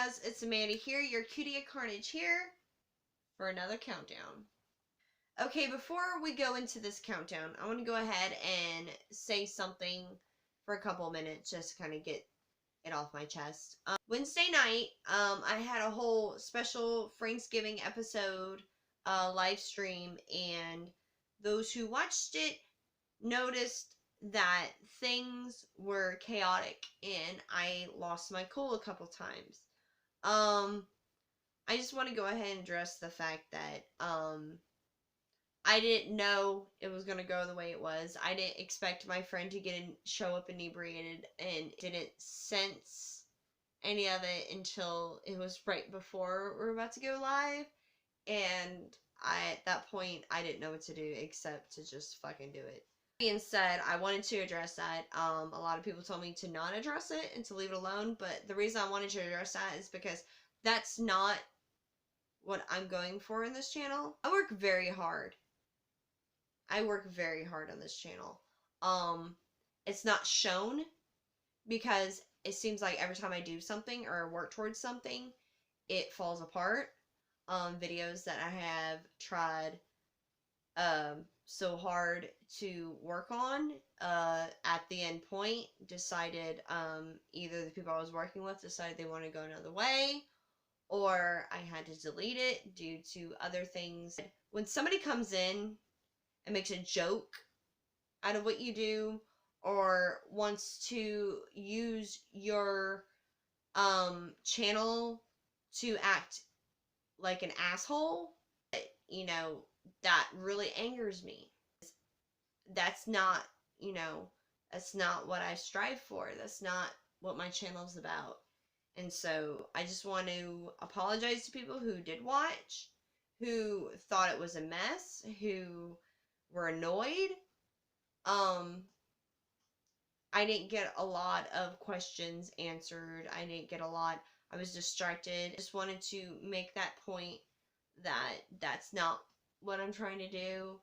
guys, it's Amanda here, your cutie at Carnage here for another countdown. Okay, before we go into this countdown, I want to go ahead and say something for a couple minutes just to kind of get it off my chest. Wednesday night, I had a whole special Thanksgiving episode live stream, and those who watched it noticed that things were chaotic and I lost my cool a couple times. I just want to go ahead and address the fact that I didn't know it was going to go the way it was. I didn't expect my friend to show up inebriated, and didn't sense any of it until it was right before we were about to go live. And at that point, I didn't know what to do except to just fucking do it. Being said, I wanted to address that. A lot of people told me to not address it and to leave it alone, but the reason I wanted to address that is because that's not what I'm going for in this channel. I work very hard. I work very hard on this channel. It's not shown because it seems like every time I do something or work towards something, it falls apart. Videos that I have tried so hard to work on, at the end point, decided, either the people I was working with decided they wanted to go another way, or I had to delete it due to other things. When somebody comes in and makes a joke out of what you do, or wants to use your channel to act like an asshole, you know, that really angers me. That's not, that's not what I strive for. That's not what my channel's about. And so I just want to apologize to people who did watch, who thought it was a mess, who were annoyed. I didn't get a lot of questions answered. I was distracted. Just wanted to make that point that that's not what I'm trying to do.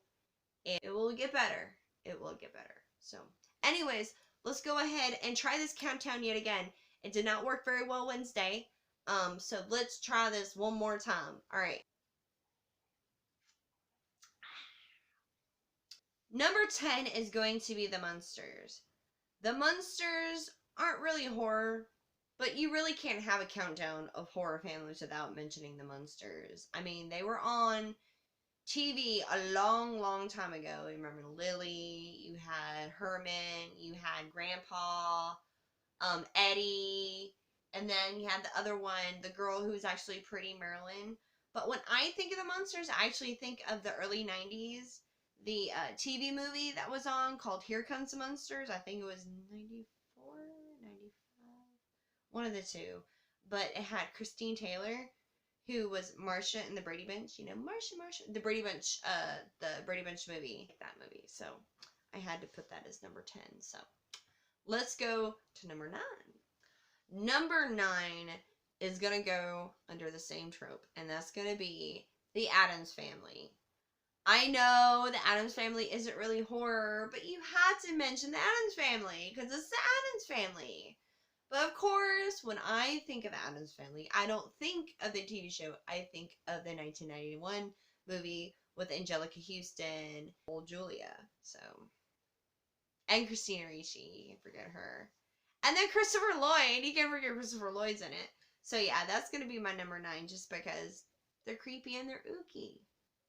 And it will get better. It will get better. So, anyways, let's go ahead and try this countdown yet again. It did not work very well Wednesday. So let's try this one more time. Alright. Number 10 is going to be the Munsters. The Munsters aren't really horror, but you really can't have a countdown of horror families without mentioning the Munsters. I mean, they were on TV a long, long time ago. You remember Lily, you had Herman, you had Grandpa, Eddie, and then you had the other one, the girl who was actually pretty, Marilyn. But when I think of the Munsters, I actually think of the early 90s. The TV movie that was on called Here Comes the Munsters. I think it was 94, 95, one of the two. But it had Christine Taylor, who was Marcia in the Brady Bunch. You know, Marcia. The Brady Bunch movie. That movie. So I had to put that as number 10. So let's go to number 9. Number 9 is going to go under the same trope, and that's going to be the Addams Family. I know the Addams Family isn't really horror, but you had to mention the Addams Family because it's the Addams Family. But of course, when I think of Addams Family, I don't think of the TV show. I think of the 1991 movie with Angelica Houston, old Julia. So, and Christina Ricci, you can forget her. And then Christopher Lloyd, you can forget Christopher Lloyd's in it. So yeah, that's going to be my number 9 just because they're creepy and they're ooky.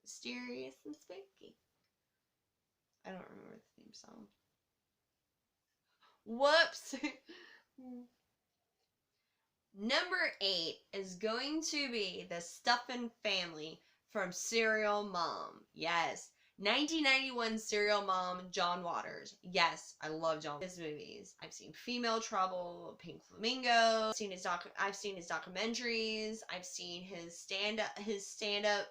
Mysterious and spooky. I don't remember the theme song. Whoops! Number 8 is going to be the Stuffin Family from Serial Mom. Yes. 1991 Serial Mom, John Waters. Yes, I love John Waters' movies. I've seen Female Trouble, Pink Flamingo. I've seen his documentaries. I've seen his stand-up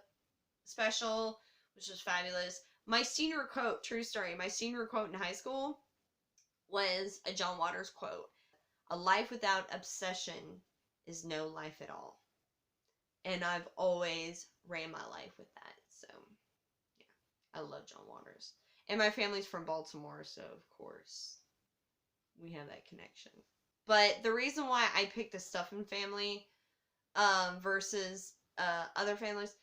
special, which was fabulous. My senior quote, true story, my senior quote in high school was a John Waters quote. A life without obsession is no life at all. And I've always ran my life with that. So, yeah. I love John Waters. And my family's from Baltimore, so of course we have that connection. But the reason why I picked the Stuffin Family versus other families.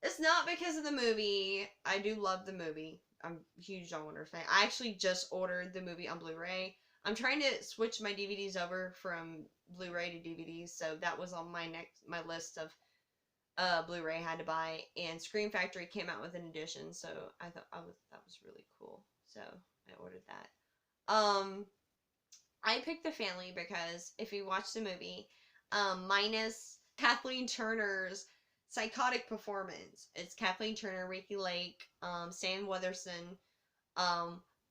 It's not because of the movie. I do love the movie. I'm a huge John Waters fan. I actually just ordered the movie on Blu-ray. I'm trying to switch my DVDs over from Blu-ray to DVDs, so that was on my list of Blu-ray I had to buy. And Scream Factory came out with an edition, so I thought that was really cool. So I ordered that. I picked the family because if you watch the movie, minus Kathleen Turner's psychotic performance, it's Kathleen Turner, Ricky Lake, Sam Weatherston,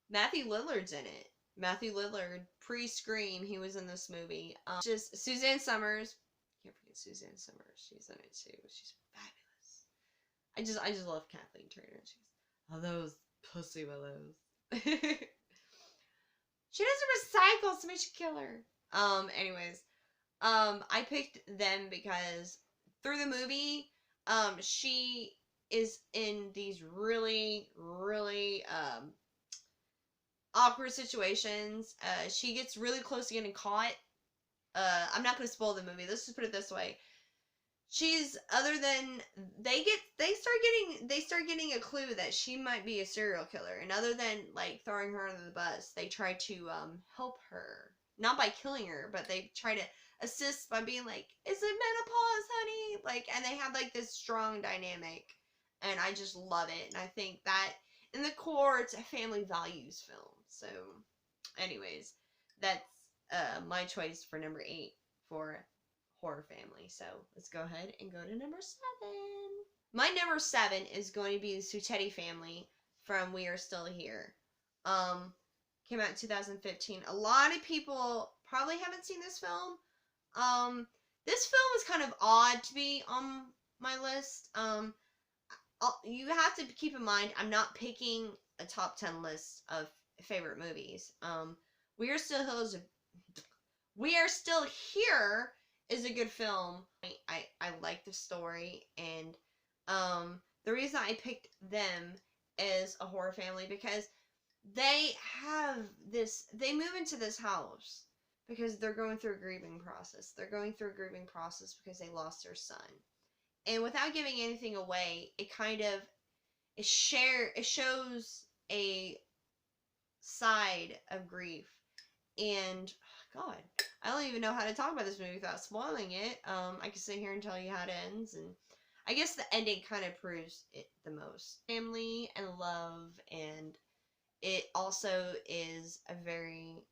Matthew Lillard's in it. Matthew Lillard, pre-Scream, he was in this movie. Just Suzanne Summers. Can't forget Suzanne Summers. She's in it too. She's fabulous. I just love Kathleen Turner. She's oh those pussy willows. She doesn't recycle, somebody should kill her. Anyways, I picked them because through the movie, she is in these really, really, awkward situations. She gets really close to getting caught. I'm not gonna spoil the movie. Let's just put it this way. She's other than they start getting a clue that she might be a serial killer, and other than like throwing her under the bus, they try to help her, not by killing her, but they try to assist by being like, "Is it menopause, honey?" Like, and they have like this strong dynamic, and I just love it, and I think that in the core, it's a family values film. So, anyways, that's my choice for number 8 for horror family. So let's go ahead and go to number 7. My number 7 is going to be the CUTIE Family from We Are Still Here. Came out in 2015. A lot of people probably haven't seen this film. This film is kind of odd to be on my list. You have to keep in mind, I'm not picking a top 10 list of favorite movies. We Are Still Here is a good film. I like the story, and the reason I picked them as a horror family because they move into this house because they're going through a grieving process. They're going through a grieving process because they lost their son. And without giving anything away, it shows a side of grief. And God, I don't even know how to talk about this movie without spoiling it. I can sit here and tell you how it ends, and I guess the ending kind of proves it the most. Family and love, and it also is a very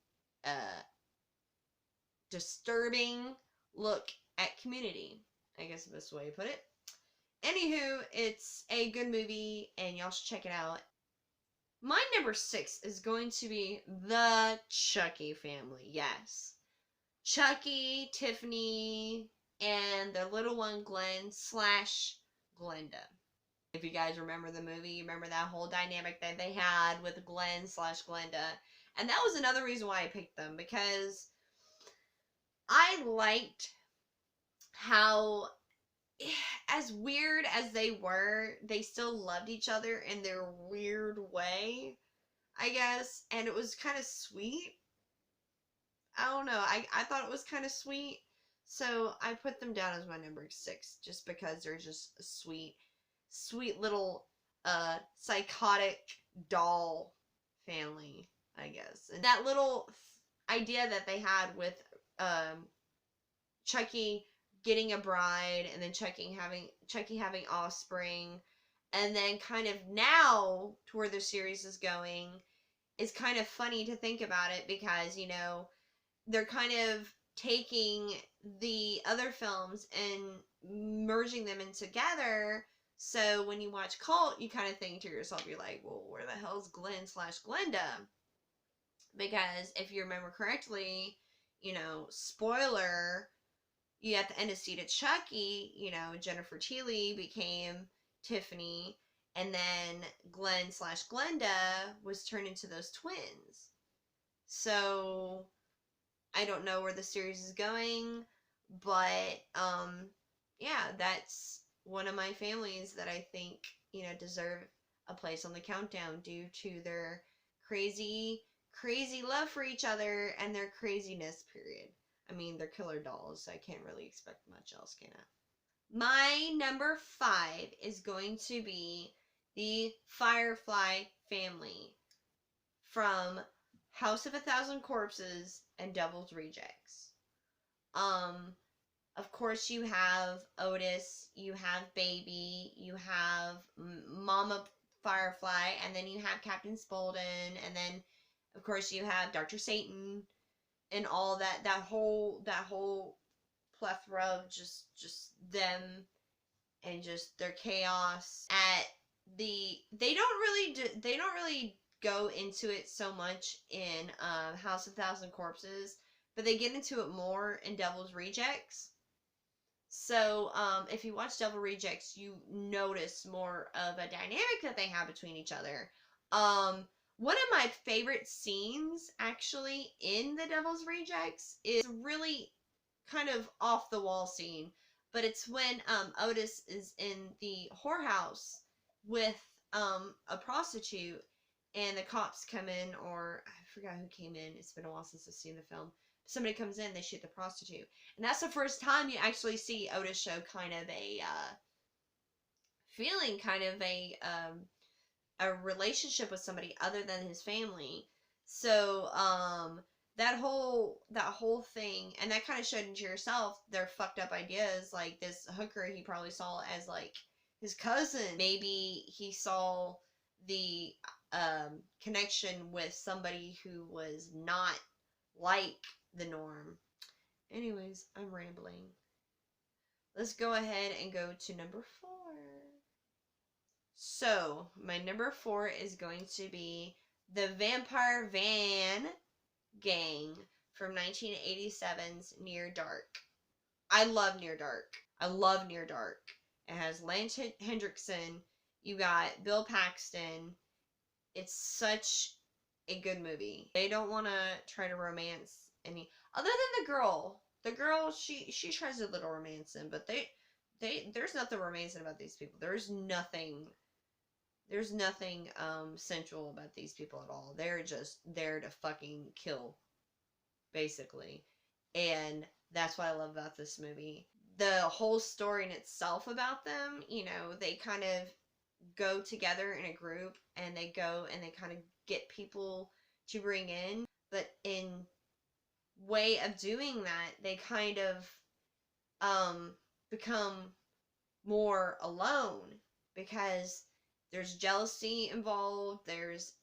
disturbing look at community. I guess the best way to put it. Anywho, it's a good movie, and y'all should check it out. My number 6 is going to be the Chucky Family. Yes. Chucky, Tiffany, and their little one, Glenn / Glenda. If you guys remember the movie, remember that whole dynamic that they had with Glenn / Glenda. And that was another reason why I picked them, because I liked how, as weird as they were, they still loved each other in their weird way, I guess. And it was kind of sweet. I don't know. I thought it was kind of sweet. So I put them down as my number 6 just because they're just a sweet little psychotic doll family, I guess. And that little idea that they had with Chucky getting a bride, and then Chucky having offspring, and then kind of now to where the series is going is kind of funny to think about it, because they're kind of taking the other films and merging them in together. So when you watch Cult, you kind of think to yourself, you're like, well, where the hell's Glenn / Glenda? Because if you remember correctly, spoiler, you at the end of Seed of Chucky, Jennifer Tilly became Tiffany, and then Glenn / Glenda was turned into those twins. So I don't know where the series is going, but yeah, that's one of my families that I think deserve a place on the countdown due to their crazy love for each other and their craziness. Period. I mean, they're killer dolls, so I can't really expect much else, can I? My number 5 is going to be the Firefly family from House of a Thousand Corpses and Devil's Rejects. Of course, you have Otis, you have Baby, you have Mama Firefly, and then you have Captain Spaulding, and then, of course, you have Dr. Satan, and all that whole plethora of just them and just their chaos. They don't really go into it so much in House of Thousand Corpses, but they get into it more in Devil's Rejects. So, if you watch Devil Rejects, you notice more of a dynamic that they have between each other. One of my favorite scenes, actually, in the Devil's Rejects is really kind of off the wall scene, but it's when Otis is in the whorehouse with a prostitute, and the cops come in, or I forgot who came in. It's been a while since I've seen the film. Somebody comes in, they shoot the prostitute, and that's the first time you actually see Otis show kind of a feeling, kind of a relationship with somebody other than his family. So that whole thing, and that kind of showed into yourself their fucked up ideas. Like, this hooker, he probably saw as like his cousin. Maybe he saw the connection with somebody who was not like the norm. Anyways, I'm rambling. Let's go ahead and go to number 4. So, my number 4 is going to be the Vampire Van Gang from 1987's Near Dark. I love Near Dark. I love Near Dark. It has Lance Hendrickson. You got Bill Paxton. It's such a good movie. They don't want to try to romance any, other than the girl. The girl, she tries a little romancing, but there's nothing romancing about these people. There's nothing sensual about these people at all. They're just there to fucking kill, basically. And that's what I love about this movie. The whole story in itself about them, they kind of go together in a group, and they go and they kind of get people to bring in, but in way of doing that, they kind of become more alone, because there's jealousy involved, there's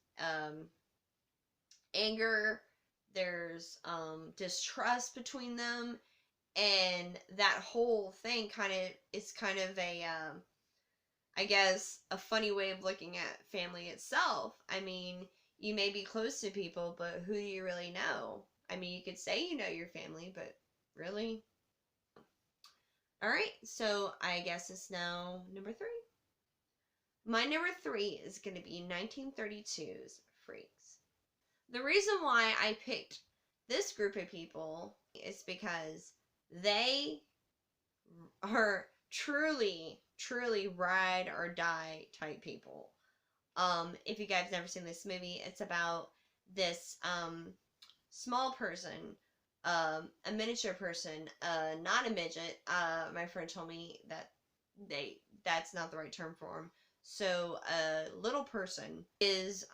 anger, there's distrust between them, and that whole thing is kind of a I guess a funny way of looking at family itself. I mean, you may be close to people, but who do you really know? I mean, you could say you know your family, but really? Alright, so I guess it's now number 3. My number 3 is going to be 1932's Freaks. The reason why I picked this group of people is because they are truly ride or die type people. If you guys have never seen this movie, it's about this small person, a miniature person, not a midget. My friend told me that that's not the right term for him. So a little person is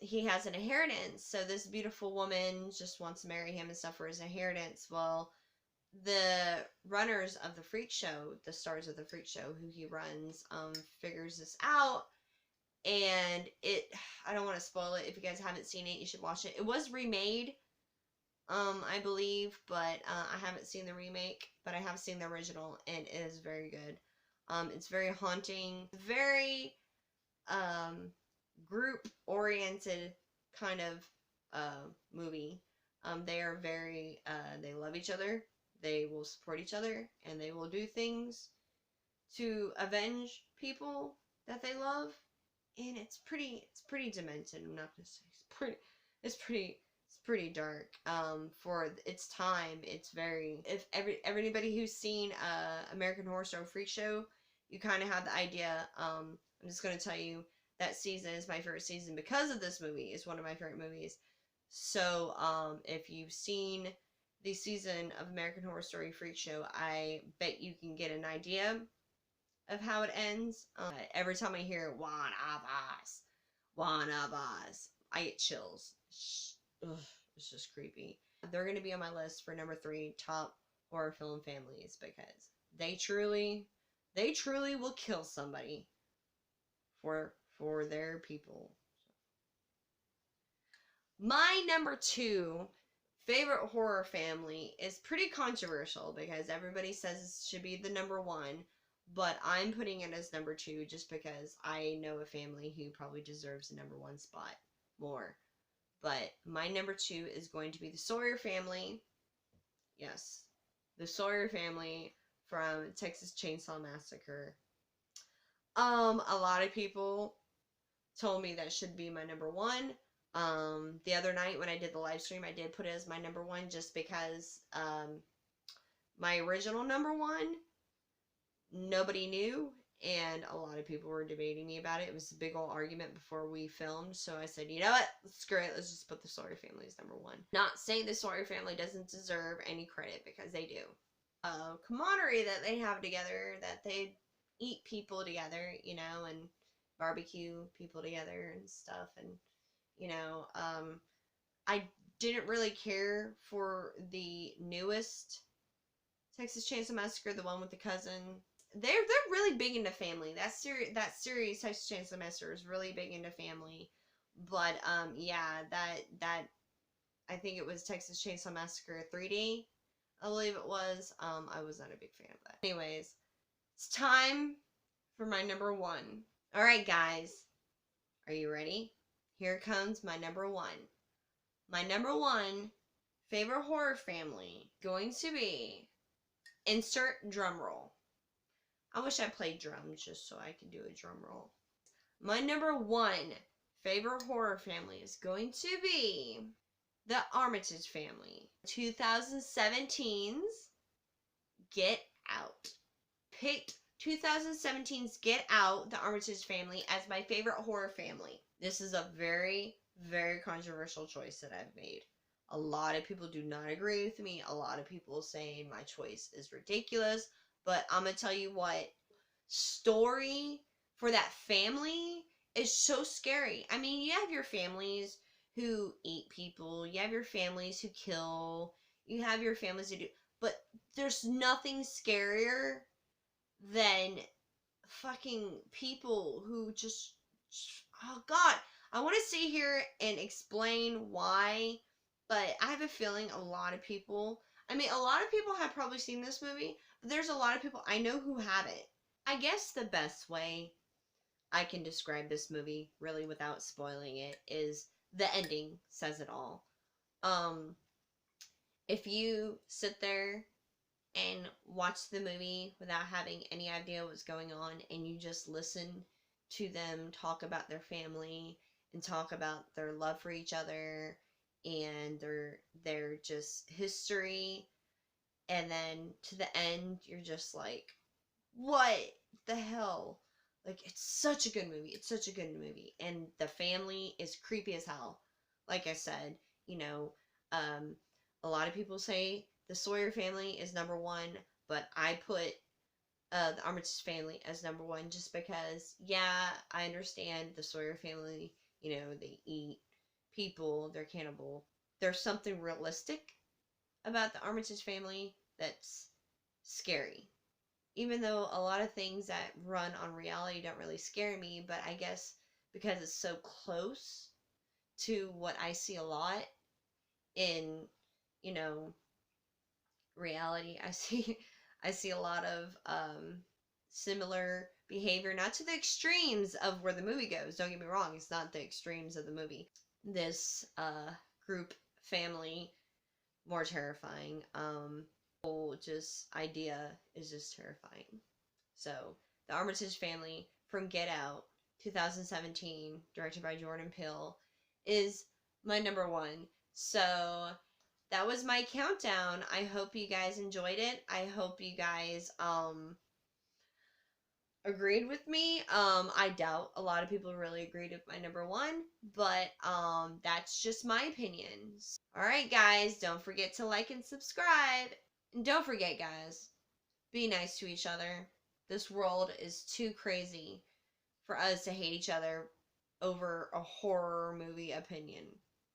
he has an inheritance. So this beautiful woman just wants to marry him and stuff for his inheritance. Well, the runners of the freak show, the stars of the freak show who he runs, figures this out, and I don't want to spoil it. If you guys haven't seen it, you should watch it. It was remade, I believe, but I haven't seen the remake, but I have seen the original, and it is very good. It's very haunting, very group oriented kind of movie. They are very they love each other. They will support each other, and they will do things to avenge people that they love. And it's pretty demented. I'm not gonna say it's pretty dark. For its time, it's very, if everybody who's seen American Horror Story Freak Show, you kind of have the idea. I'm just gonna tell you that season is my favorite season because of this movie. It's one of my favorite movies. So if you've seen the season of American Horror Story Freak Show, I bet you can get an idea of how it ends. Every time I hear one of us, I get chills. Ugh, it's just creepy. They're going to be on my list for number 3 top horror film families because they truly will kill somebody for their people. My number 2 favorite horror family is pretty controversial because everybody says it should be the number 1, but I'm putting it as number 2 just because I know a family who probably deserves the number 1 spot more. But my number 2 is going to be the Sawyer family. Yes, the Sawyer family from Texas Chainsaw Massacre. A lot of people told me that should be my number 1. The other night when I did the live stream, I did put it as my number 1 just because my original number 1 nobody knew, and a lot of people were debating me about it. It was a big old argument before we filmed, so I said, you know what, screw it, let's just put the Sawyer family as number 1. Not saying the Sawyer family doesn't deserve any credit, because they do. Camaraderie that they have together, that they eat people together, you know, and barbecue people together and stuff, and you know, I didn't really care for the newest Texas Chainsaw Massacre, the one with the cousin. They're really big into family. That series Texas Chainsaw Massacre is really big into family. But yeah, that I think it was Texas Chainsaw Massacre 3D, I believe it was. I was not a big fan of that. Anyways, it's time for my number 1. All right, guys, are you ready? Here comes my number 1. My number 1 favorite horror family going to be, insert drum roll. I wish I played drums just so I could do a drum roll. My number 1 favorite horror family is going to be the Armitage Family. 2017's Get Out. Picked 2017's Get Out, the Armitage Family, as my favorite horror family. This is a very, very controversial choice that I've made. A lot of people do not agree with me. A lot of people saying my choice is ridiculous. But I'm going to tell you what, story for that family is so scary. I mean, you have your families who eat people. You have your families who kill. You have your families who do. But there's nothing scarier than fucking people who just, oh God, I want to sit here and explain why, but I have a feeling a lot of people, I mean, a lot of people have probably seen this movie, but there's a lot of people I know who haven't. I guess the best way I can describe this movie, really without spoiling it, is the ending says it all. If you sit there and watch the movie without having any idea what's going on, and you just listen to them talk about their family and talk about their love for each other and their just history, and then to the end you're just like, what the hell? Like, it's such a good movie. It's such a good movie. And the family is creepy as hell. Like I said, you know, a lot of people say the Sawyer family is number 1, but I put the Armitage family as number 1 just because, yeah, I understand the Sawyer family, you know, they eat people, they're cannibal. There's something realistic about the Armitage family that's scary. Even though a lot of things that run on reality don't really scare me, but I guess because it's so close to what I see a lot in, you know, reality, I see a lot of similar behavior, not to the extremes of where the movie goes. Don't get me wrong, it's not the extremes of the movie. This group family, more terrifying. Whole just idea is just terrifying. So the Armitage Family from Get Out 2017, directed by Jordan Peele, is my number 1. So that was my countdown. I hope you guys enjoyed it. I hope you guys are agreed with me. I doubt a lot of people really agreed with my number one, but that's just my opinions. All right, guys, don't forget to like and subscribe. And don't forget, guys, be nice to each other. This world is too crazy for us to hate each other over a horror movie opinion.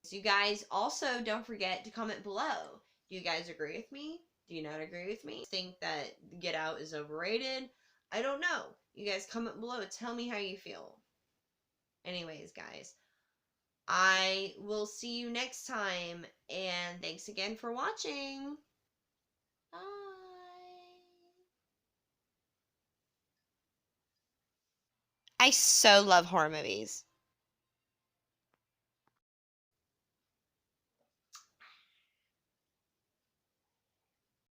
So you guys also don't forget to comment below. Do you guys agree with me? Do you not agree with me? Think that Get Out is overrated? I don't know. You guys comment below. Tell me how you feel. Anyways, guys, I will see you next time. And thanks again for watching. Bye. I so love horror movies.